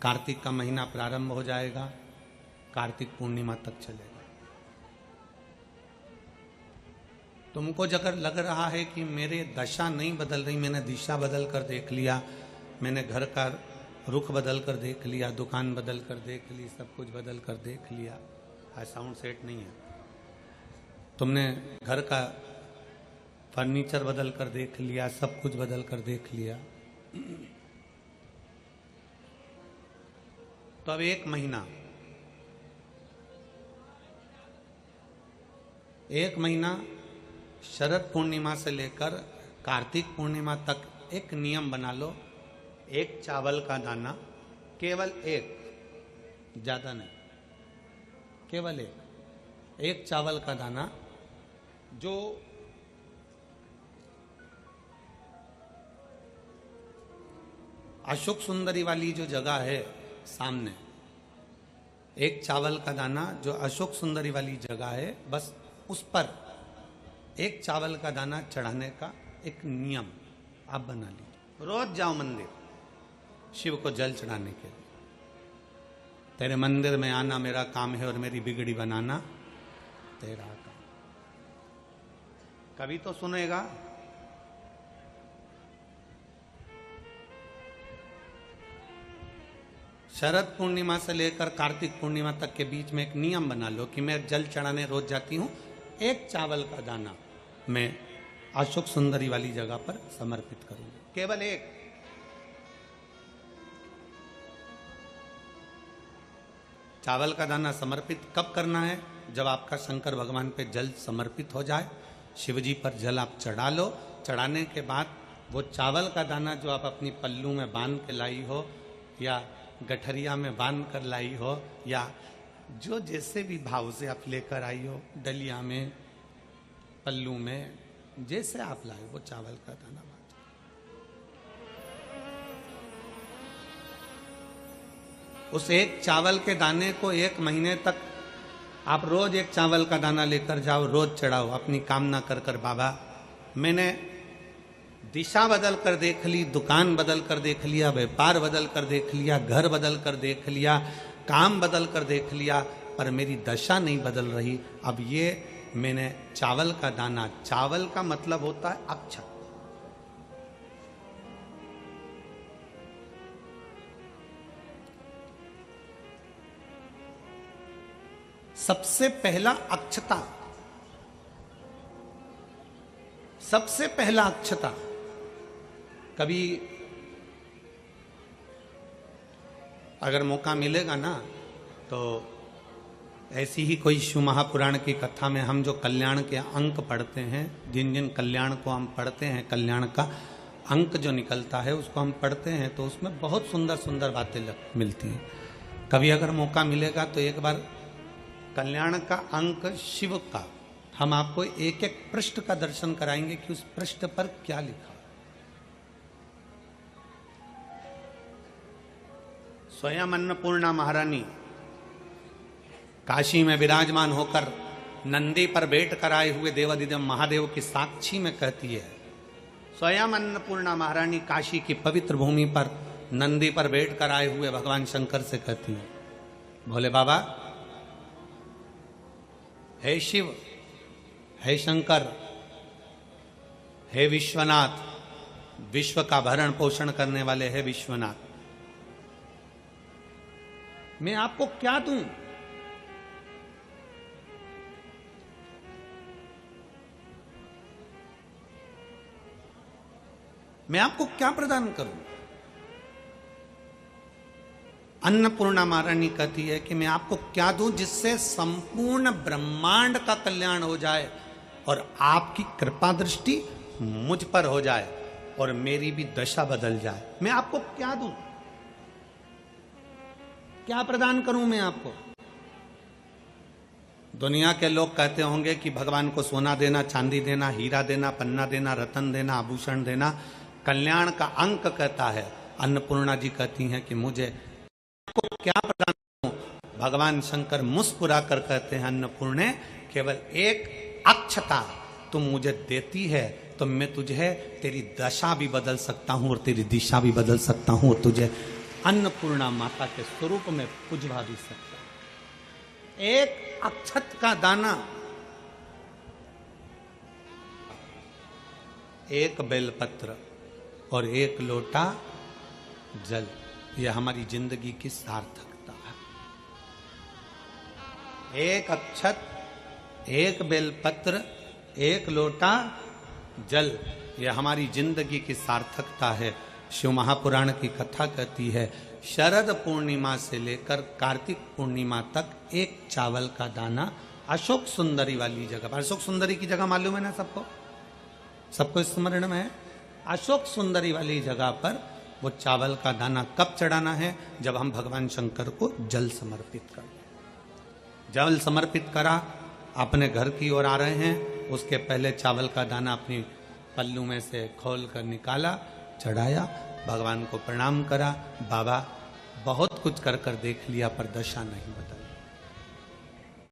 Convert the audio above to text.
कार्तिक का महीना प्रारंभ हो जाएगा, कार्तिक पूर्णिमा तक चलेगा। तुमको अगर लग रहा है कि मेरे दशा नहीं बदल रही, मैंने दिशा बदल कर देख लिया, मैंने घर का रुख बदल कर देख लिया, दुकान बदल कर देख ली, सब कुछ बदल कर देख लिया, आज साउंड सेट नहीं है, तुमने घर का फर्नीचर बदल कर देख लिया, सब कुछ बदल कर देख लिया, तो अब एक महीना शरद पूर्णिमा से लेकर कार्तिक पूर्णिमा तक एक नियम बना लो, एक चावल का दाना, केवल एक, ज्यादा नहीं, केवल एक चावल का दाना, जो अशोक सुंदरी वाली जो जगह है सामने, एक चावल का दाना जो अशोक सुंदरी वाली जगह है, बस उस पर एक चावल का दाना चढ़ाने का एक नियम आप बना लीजिए। रोज जाओ मंदिर शिव को जल चढ़ाने के लिए। तेरे मंदिर में आना मेरा काम है और मेरी बिगड़ी बनाना तेरा काम। कभी तो सुनेगा। शरद पूर्णिमा से लेकर कार्तिक पूर्णिमा तक के बीच में एक नियम बना लो कि मैं जल चढ़ाने रोज जाती हूं, एक चावल का दाना मैं अशोक सुंदरी वाली जगह पर समर्पित करूंगी, केवल एक। चावल का दाना समर्पित कब करना है? जब आपका शंकर भगवान पे जल समर्पित हो जाए, शिव जी पर जल आप चढ़ा लो, चढ़ाने के बाद वो चावल का दाना जो आप अपनी पल्लू में बांध के लाई हो या गठरिया में बांध कर लाई हो या जो जैसे भी भाव से आप लेकर आई हो, डलिया में, पल्लू में, जैसे आप लाए वो चावल का दाना बांध। उस एक चावल के दाने को एक महीने तक आप रोज एक चावल का दाना लेकर जाओ, रोज चढ़ाओ, अपनी कामना कर कर बाबा मैंने दिशा बदल कर देख ली, दुकान बदल कर देख लिया, व्यापार बदल कर देख लिया, घर बदल कर देख लिया, काम बदल कर देख लिया, पर मेरी दशा नहीं बदल रही। अब ये मैंने चावल का दाना, चावल का मतलब होता है अक्षत, सबसे पहला अक्षता, सबसे पहला अक्षता। कभी अगर मौका मिलेगा ना तो ऐसी ही कोई शिव महापुराण की कथा में हम जो कल्याण के अंक पढ़ते हैं, जिन जिन कल्याण को हम पढ़ते हैं, कल्याण का अंक जो निकलता है उसको हम पढ़ते हैं, तो उसमें बहुत सुंदर सुंदर बातें मिलती हैं। कभी अगर मौका मिलेगा तो एक बार कल्याण का अंक शिव का हम आपको एक एक पृष्ठ का दर्शन कराएंगे कि उस पृष्ठ पर क्या लिखा। स्वयं अन्नपूर्णा महारानी काशी में विराजमान होकर नंदी पर बैठ कर आए हुए देवादिदेव महादेव की साक्षी में कहती है, स्वयं अन्नपूर्णा महारानी काशी की पवित्र भूमि पर नंदी पर बैठ कर आए हुए भगवान शंकर से कहती है, भोले बाबा, हे शिव, हे शंकर, हे विश्वनाथ, विश्व का भरण पोषण करने वाले हे विश्वनाथ, मैं आपको क्या दूं? मैं आपको क्या प्रदान करूं? अन्नपूर्णा महारानी कहती है कि मैं आपको क्या दूं जिससे संपूर्ण ब्रह्मांड का कल्याण हो जाए और आपकी कृपा दृष्टि मुझ पर हो जाए और मेरी भी दशा बदल जाए। मैं आपको क्या दूं? क्या प्रदान करूं मैं आपको? दुनिया के लोग कहते होंगे कि भगवान को सोना देना, चांदी देना, हीरा देना, पन्ना देना, रतन देना, आभूषण देना। कल्याण का अंक कहता है, अन्नपूर्णा जी कहती हैं कि मुझे आपको क्या प्रदान करूं? भगवान शंकर मुस्कुरा कर कहते हैं, अन्नपूर्णे, केवल एक अक्षता तुम मुझे देती है तो मैं तुझे तेरी दशा भी बदल सकता हूं और तेरी दिशा भी बदल सकता हूं और तुझे अन्नपूर्णा माता के स्वरूप में पुजवा भी सकता है। एक अक्षत का दाना, एक बेलपत्र और एक लोटा जल, यह हमारी जिंदगी की सार्थकता है। एक अक्षत, एक बेलपत्र, एक लोटा जल, यह हमारी जिंदगी की सार्थकता है। शिव महापुराण की कथा कहती है, शरद पूर्णिमा से लेकर कार्तिक पूर्णिमा तक एक चावल का दाना अशोक सुंदरी वाली जगह पर, अशोक सुंदरी की जगह मालूम है ना सबको, सबको स्मरण में है। अशोक सुंदरी वाली जगह पर वो चावल का दाना कब चढ़ाना है? जब हम भगवान शंकर को जल समर्पित कर, जल समर्पित करा, अपने घर की ओर आ रहे हैं, उसके पहले चावल का दाना अपनी पल्लू में से खोल कर निकाला, चढ़ाया, भगवान को प्रणाम करा। बाबा बहुत कुछ कर कर देख लिया पर दशा नहीं बता।